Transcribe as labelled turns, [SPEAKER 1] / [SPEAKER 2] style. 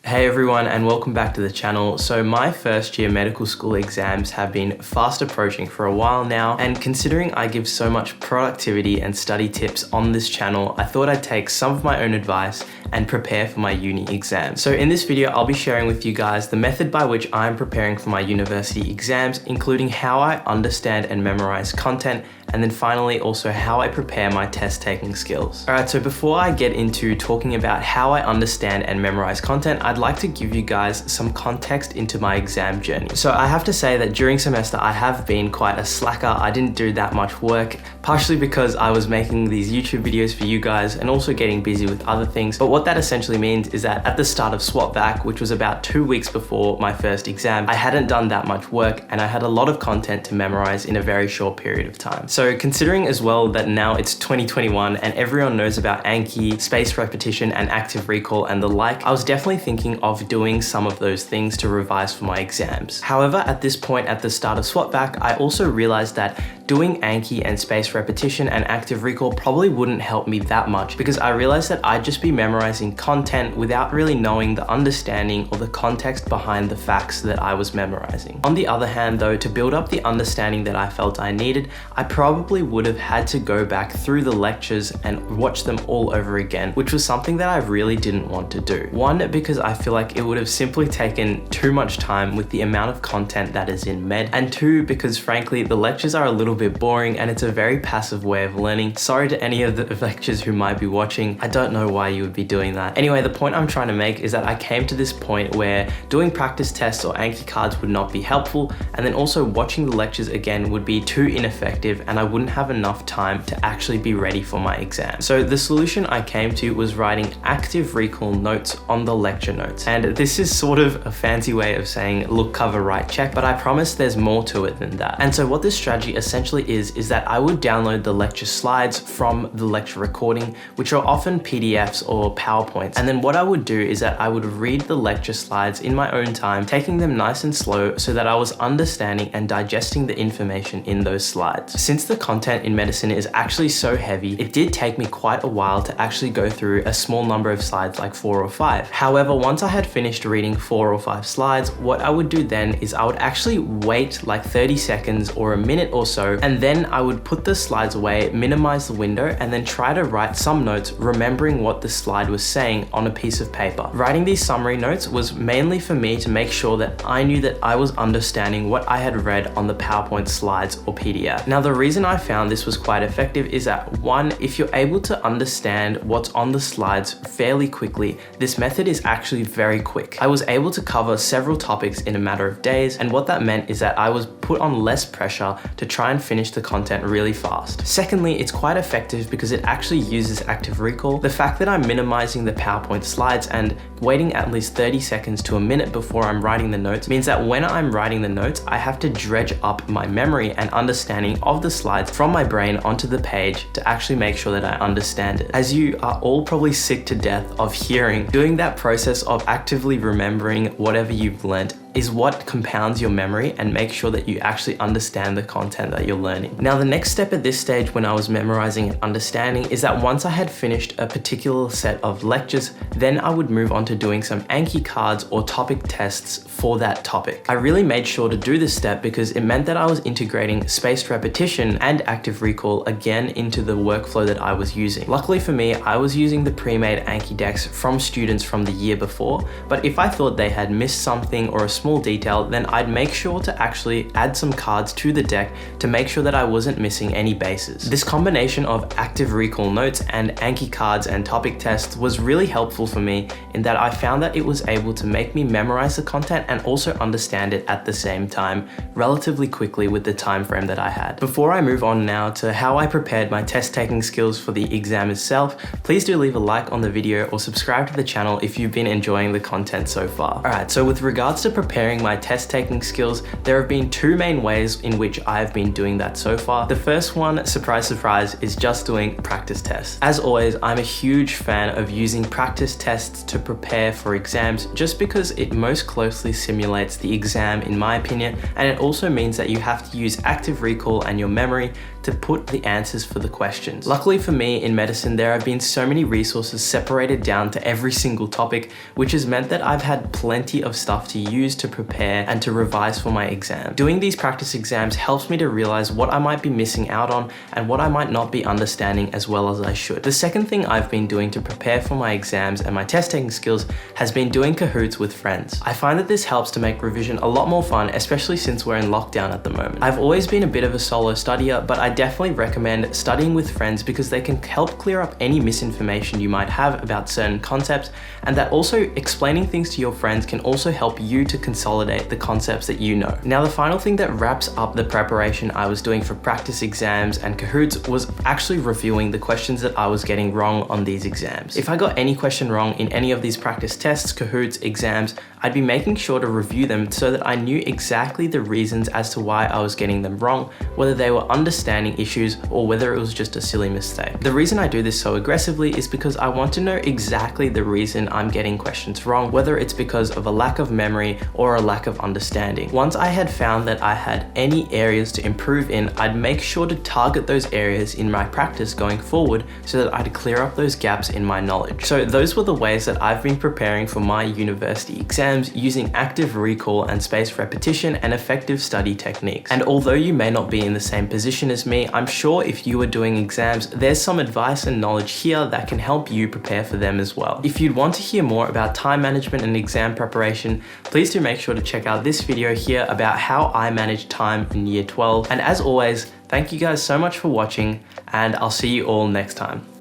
[SPEAKER 1] Hey everyone, and welcome back to the channel. So my first year medical school exams have been fast approaching for a while now, and considering I give so much productivity and study tips on this channel, I thought I'd take some of my own advice and prepare for my uni exams. So in this video, I'll be sharing with you guys the method by which I'm preparing for my university exams, including how I understand and memorize content, and then finally also how I prepare my test taking skills. Alright, so before I get into talking about how I understand and memorize content, I'd like to give you guys some context into my exam journey. So I have to say that during semester, I have been quite a slacker. I didn't do that much work, partially because I was making these YouTube videos for you guys and also getting busy with other things. But what that essentially means is that at the start of swap back, which was about 2 weeks before my first exam, I hadn't done that much work and I had a lot of content to memorize in a very short period of time. So considering as well that now it's 2021 and everyone knows about Anki, spaced repetition and active recall and the like, I was definitely thinking of doing some of those things to revise for my exams. However, at this point at the start of swap back, I also realized that doing Anki and spaced repetition and active recall probably wouldn't help me that much, because I realized that I'd just be memorizing content without really knowing the understanding or the context behind the facts that I was memorizing. On the other hand though, to build up the understanding that I felt I needed, I probably would have had to go back through the lectures and watch them all over again, which was something that I really didn't want to do. One, because I feel like it would have simply taken too much time with the amount of content that is in med, and two, because frankly the lectures are a little bit boring and it's a very passive way of learning. Sorry to any of the lecturers who might be watching, I don't know why you would be doing that. Anyway, the point I'm trying to make is that I came to this point where doing practice tests or Anki cards would not be helpful, and then also watching the lectures again would be too ineffective and I wouldn't have enough time to actually be ready for my exam. So the solution I came to was writing active recall notes on the lecture notes. And this is sort of a fancy way of saying look, cover, write, check, but I promise there's more to it than that. And so what this strategy essentially is that I would download the lecture slides from the lecture recording, which are often PDFs or PowerPoints. And then what I would do is that I would read the lecture slides in my own time, taking them nice and slow so that I was understanding and digesting the information in those slides. Since the content in medicine is actually so heavy, it did take me quite a while to actually go through a small number of slides, like 4 or 5. However, once I had finished reading 4 or 5 slides, what I would do then is I would actually wait like 30 seconds or a minute or so, and then I would put the slides away, minimize the window, and then try to write some notes remembering what the slide was saying on a piece of paper. Writing these summary notes was mainly for me to make sure that I knew that I was understanding what I had read on the PowerPoint slides or PDF. Now, the reason I found this was quite effective is that one, if you're able to understand what's on the slides fairly quickly, this method is actually very quick. I was able to cover several topics in a matter of days, and what that meant is that I was put on less pressure to try and finish the content really fast. Secondly, it's quite effective because it actually uses active recall. The fact that I'm minimizing the PowerPoint slides and waiting at least 30 seconds to a minute before I'm writing the notes means that when I'm writing the notes, I have to dredge up my memory and understanding of the slides from my brain onto the page to actually make sure that I understand it. As you are all probably sick to death of hearing, doing that process of actively remembering whatever you've learned is what compounds your memory and makes sure that you actually understand the content that you're learning. Now, the next step at this stage when I was memorizing and understanding is that once I had finished a particular set of lectures, then I would move on to doing some Anki cards or topic tests for that topic. I really made sure to do this step because it meant that I was integrating spaced repetition and active recall again into the workflow that I was using. Luckily for me, I was using the pre-made Anki decks from students from the year before, but if I thought they had missed something or a small detail, then I'd make sure to actually add some cards to the deck to make sure that I wasn't missing any bases. This combination of active recall notes and Anki cards and topic tests was really helpful for me in that I found that it was able to make me memorize the content and also understand it at the same time relatively quickly with the time frame that I had. Before I move on now to how I prepared my test taking skills for the exam itself, please do leave a like on the video or subscribe to the channel if you've been enjoying the content so far. Alright, so with regards to preparing my test taking skills, there have been 2 main ways in which I've been doing that so far. The first one, surprise, surprise, is just doing practice tests. As always, I'm a huge fan of using practice tests to prepare for exams just because it most closely simulates the exam in my opinion, and it also means that you have to use active recall and your memory to to put the answers for the questions. Luckily for me, in medicine, there have been so many resources separated down to every single topic, which has meant that I've had plenty of stuff to use to prepare and to revise for my exam. Doing these practice exams helps me to realize what I might be missing out on and what I might not be understanding as well as I should. The second thing I've been doing to prepare for my exams and my test taking skills has been doing Kahoots with friends. I find that this helps to make revision a lot more fun, especially since we're in lockdown at the moment. I've always been a bit of a solo studier, but I definitely recommend studying with friends because they can help clear up any misinformation you might have about certain concepts, and that also explaining things to your friends can also help you to consolidate the concepts that you know. Now, the final thing that wraps up the preparation I was doing for practice exams and Kahoots was actually reviewing the questions that I was getting wrong on these exams. If I got any question wrong in any of these practice tests, Kahoots, exams, I'd be making sure to review them so that I knew exactly the reasons as to why I was getting them wrong, whether they were understanding issues or whether it was just a silly mistake. The reason I do this so aggressively is because I want to know exactly the reason I'm getting questions wrong, whether it's because of a lack of memory or a lack of understanding. Once I had found that I had any areas to improve in, I'd make sure to target those areas in my practice going forward so that I'd clear up those gaps in my knowledge. So those were the ways that I've been preparing for my university exams using active recall and spaced repetition and effective study techniques. And although you may not be in the same position as me, I'm sure if you are doing exams, there's some advice and knowledge here that can help you prepare for them as well. If you'd want to hear more about time management and exam preparation, please do make sure to check out this video here about how I manage time in year 12. And as always, thank you guys so much for watching, and I'll see you all next time.